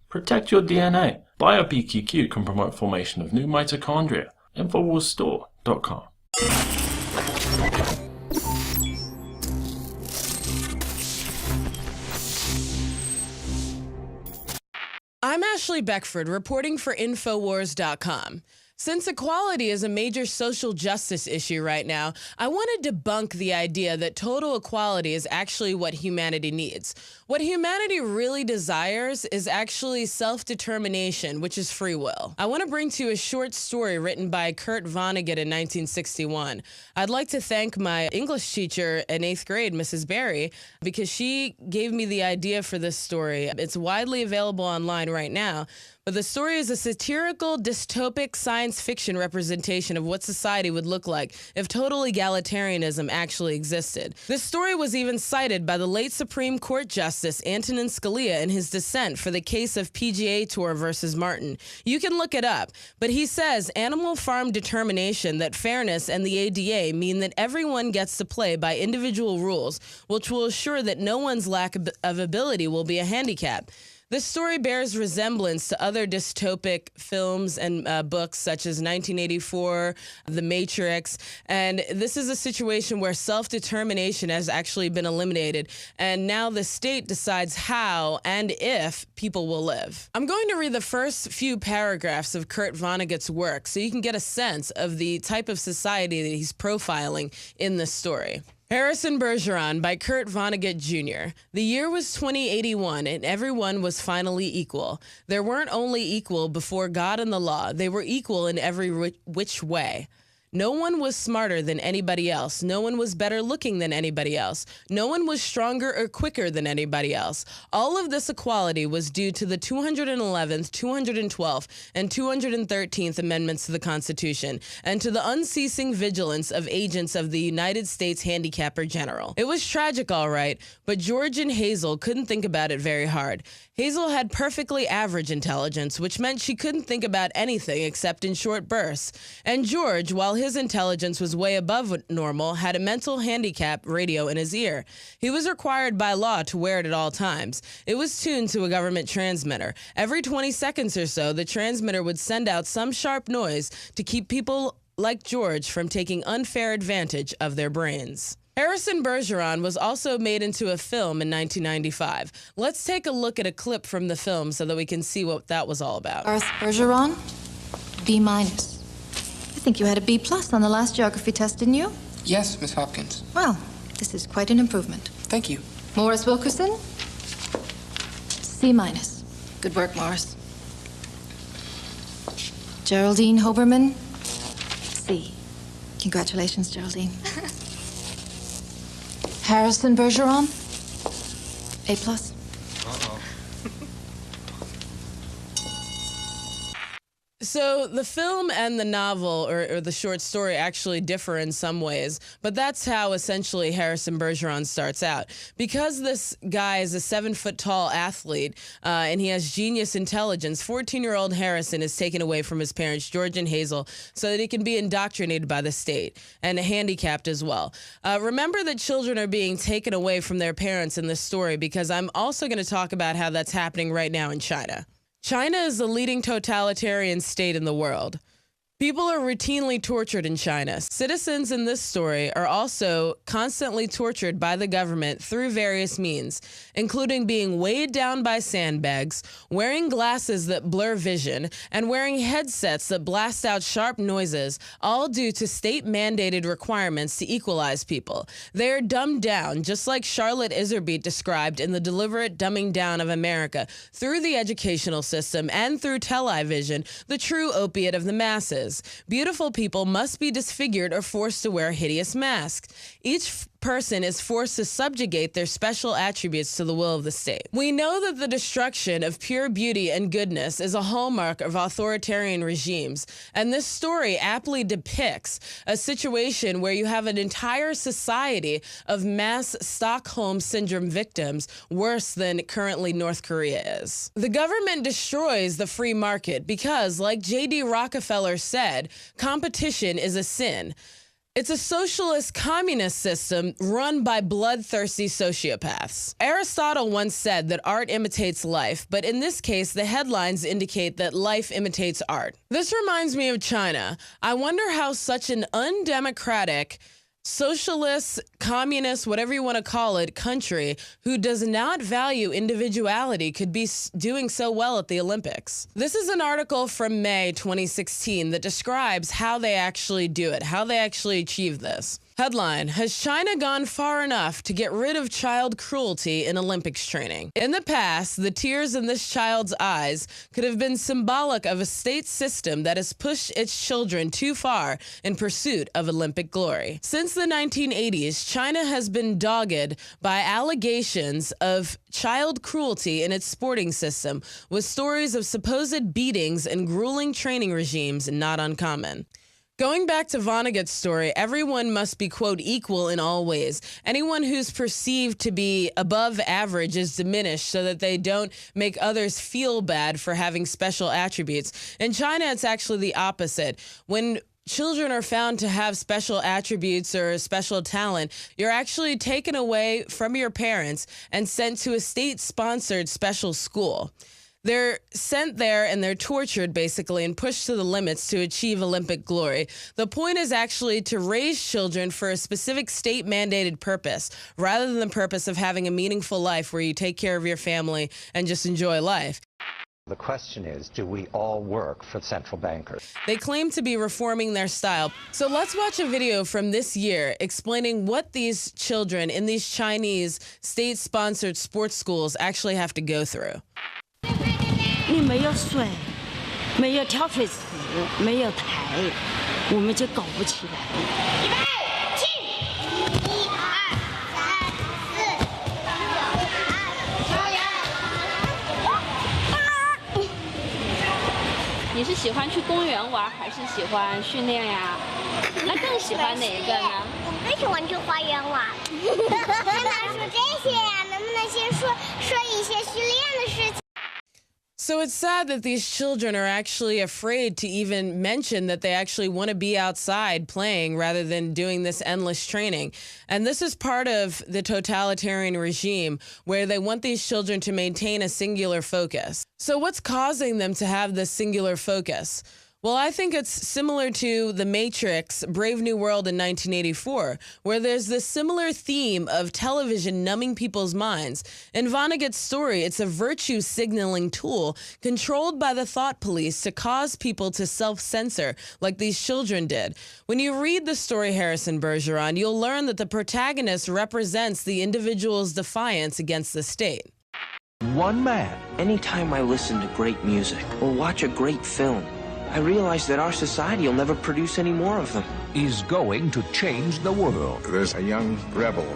Protect your DNA. BioPQQ can promote formation of new mitochondria. Infowarsstore.com. I'm Ashley Beckford, reporting for Infowars.com. Since equality is a major social justice issue right now, I want to debunk the idea that total equality is actually what humanity needs. What humanity really desires is actually self-determination, which is free will. I want to bring to you a short story written by Kurt Vonnegut in 1961. I'd like to thank my English teacher in 8th grade, Mrs. Berry, because she gave me the idea for this story. It's widely available online right now. But the story is a satirical, dystopic science fiction representation of what society would look like if total egalitarianism actually existed. This story was even cited by the late Supreme Court Justice Antonin Scalia in his dissent for the case of PGA Tour versus Martin. You can look it up, but he says animal farm determination that fairness and the ADA mean that everyone gets to play by individual rules, which will assure that no one's lack of ability will be a handicap. This story bears resemblance to other dystopic films and books such as 1984, The Matrix, and this is a situation where self-determination has actually been eliminated, and now the state decides how and if people will live. I'm going to read the first few paragraphs of Kurt Vonnegut's work so you can get a sense of the type of society that he's profiling in this story. Harrison Bergeron by Kurt Vonnegut Jr. The year was 2081 and everyone was finally equal. There weren't only equal before God and the law, they were equal in every which way. No one was smarter than anybody else. No one was better looking than anybody else. No one was stronger or quicker than anybody else. All of this equality was due to the 211th, 212th, and 213th Amendments to the Constitution, and to the unceasing vigilance of agents of the United States Handicapper General. It was tragic, all right, but George and Hazel couldn't think about it very hard. Hazel had perfectly average intelligence, which meant she couldn't think about anything except in short bursts. And George, while his intelligence was way above normal, had a mental handicap radio in his ear. He was required by law to wear it at all times. It was tuned to a government transmitter. Every 20 seconds or so, the transmitter would send out some sharp noise to keep people like George from taking unfair advantage of their brains. Harrison Bergeron was also made into a film in 1995. Let's take a look at a clip from the film so that we can see what that was all about. Bergeron, B-. I think you had a B+ on the last geography test, didn't you? Yes, Miss Hopkins. Well, this is quite an improvement. Thank you. Morris Wilkerson, C-. Good work, Morris. Geraldine Hoberman, C. Congratulations, Geraldine. Harrison Bergeron, A+. So the film and the novel, or the short story, actually differ in some ways, but that's how essentially Harrison Bergeron starts out. Because this guy is a 7-foot-tall athlete and he has genius intelligence, 14-year-old Harrison is taken away from his parents, George and Hazel, so that he can be indoctrinated by the state and handicapped as well. Remember that children are being taken away from their parents in this story, because I'm also going to talk about how that's happening right now in China. China is the leading totalitarian state in the world. People are routinely tortured in China. Citizens in this story are also constantly tortured by the government through various means, including being weighed down by sandbags, wearing glasses that blur vision, and wearing headsets that blast out sharp noises, all due to state-mandated requirements to equalize people. They are dumbed down, just like Charlotte Iserbyt described in The Deliberate Dumbing Down of America, through the educational system and through television, the true opiate of the masses. Beautiful people must be disfigured or forced to wear hideous masks. Each person is forced to subjugate their special attributes to the will of the state. We know that the destruction of pure beauty and goodness is a hallmark of authoritarian regimes, and this story aptly depicts a situation where you have an entire society of mass Stockholm Syndrome victims, worse than currently North Korea is. The government destroys the free market because, like J.D. Rockefeller said, competition is a sin. It's a socialist communist system run by bloodthirsty sociopaths. Aristotle once said that art imitates life, but in this case, the headlines indicate that life imitates art. This reminds me of China. I wonder how such an undemocratic, socialist, communist, whatever you want to call it, country who does not value individuality could be doing so well at the Olympics. This is an article from May 2016 that describes how they actually do it, how they actually achieve this. Headline, has China gone far enough to get rid of child cruelty in Olympics training? In the past, the tears in this child's eyes could have been symbolic of a state system that has pushed its children too far in pursuit of Olympic glory. Since the 1980s, China has been dogged by allegations of child cruelty in its sporting system, with stories of supposed beatings and grueling training regimes not uncommon. Going back to Vonnegut's story, everyone must be, quote, equal in all ways. Anyone who's perceived to be above average is diminished so that they don't make others feel bad for having special attributes. In China, it's actually the opposite. When children are found to have special attributes or special talent, you're actually taken away from your parents and sent to a state-sponsored special school. They're sent there and they're tortured, basically, and pushed to the limits to achieve Olympic glory. The point is actually to raise children for a specific state-mandated purpose, rather than the purpose of having a meaningful life where you take care of your family and just enjoy life. The question is, do we all work for central bankers? They claim to be reforming their style. So let's watch a video from this year explaining what these children in these Chinese state-sponsored sports schools actually have to go through. 你没有水，没有跳水池，没有台，我们就搞不起来。预备起！1、2、3、4、5、6、7、8、9、10。你是喜欢去公园玩，还是喜欢训练呀？那更喜欢哪一个呢？我更喜欢去花园玩。干嘛说这些呀？能不能先说一些训练的事情？ So it's sad that these children are actually afraid to even mention that they actually want to be outside playing rather than doing this endless training. And this is part of the totalitarian regime where they want these children to maintain a singular focus. So what's causing them to have this singular focus? Well, I think it's similar to The Matrix, Brave New World in 1984, where there's this similar theme of television numbing people's minds. In Vonnegut's story, it's a virtue signaling tool controlled by the thought police to cause people to self-censor, like these children did. When you read the story, Harrison Bergeron, you'll learn that the protagonist represents the individual's defiance against the state. One man. Anytime I listen to great music or watch a great film, I realize that our society will never produce any more of them. Is going to change the world. There's a young rebel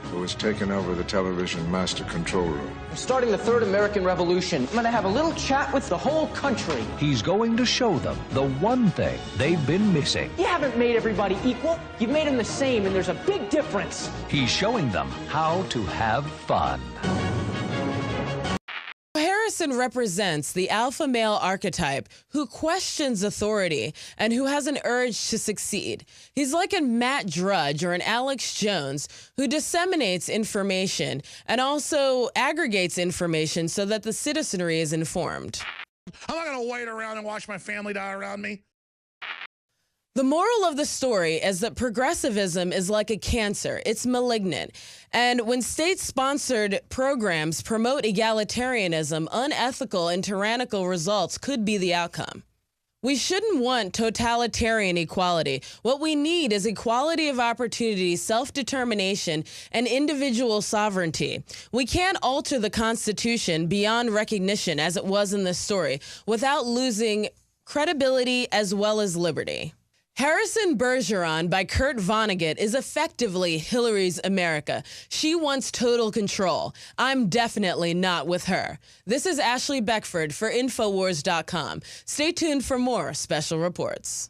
who has taken over the television master control room. I'm starting the Third American Revolution. I'm going to have a little chat with the whole country. He's going to show them the one thing they've been missing. You haven't made everybody equal. You've made them the same, and there's a big difference. He's showing them how to have fun. Harrison represents the alpha male archetype who questions authority and who has an urge to succeed. He's like a Matt Drudge or an Alex Jones who disseminates information and also aggregates information so that the citizenry is informed. I'm not going to wait around and watch my family die around me. The moral of the story is that progressivism is like a cancer. It's malignant. And when state-sponsored programs promote egalitarianism, unethical and tyrannical results could be the outcome. We shouldn't want totalitarian equality. What we need is equality of opportunity, self-determination, and individual sovereignty. We can't alter the Constitution beyond recognition, as it was in this story, without losing credibility as well as liberty. Harrison Bergeron by Kurt Vonnegut is effectively Hillary's America. She wants total control. I'm definitely not with her. This is Ashley Beckford for Infowars.com. Stay tuned for more special reports.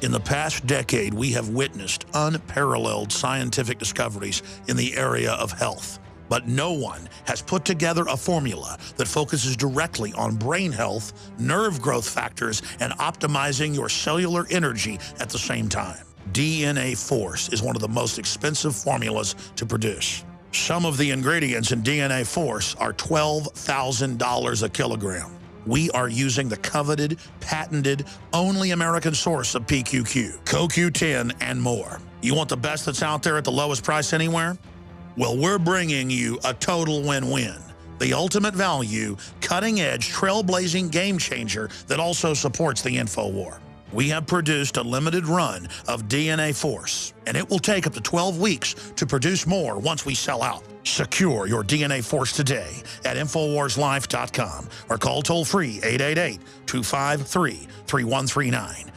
In the past decade, we have witnessed unparalleled scientific discoveries in the area of health. But no one has put together a formula that focuses directly on brain health, nerve growth factors, and optimizing your cellular energy at the same time. DNA Force is one of the most expensive formulas to produce. Some of the ingredients in DNA Force are $12,000 a kilogram. We are using the coveted, patented, only American source of PQQ, CoQ10, and more. You want the best that's out there at the lowest price anywhere? Well, we're bringing you a total win-win. The ultimate value, cutting-edge, trailblazing game changer that also supports the InfoWar. We have produced a limited run of DNA Force, and it will take up to 12 weeks to produce more once we sell out. Secure your DNA Force today at InfoWarsLife.com or call toll-free 888-253-3139.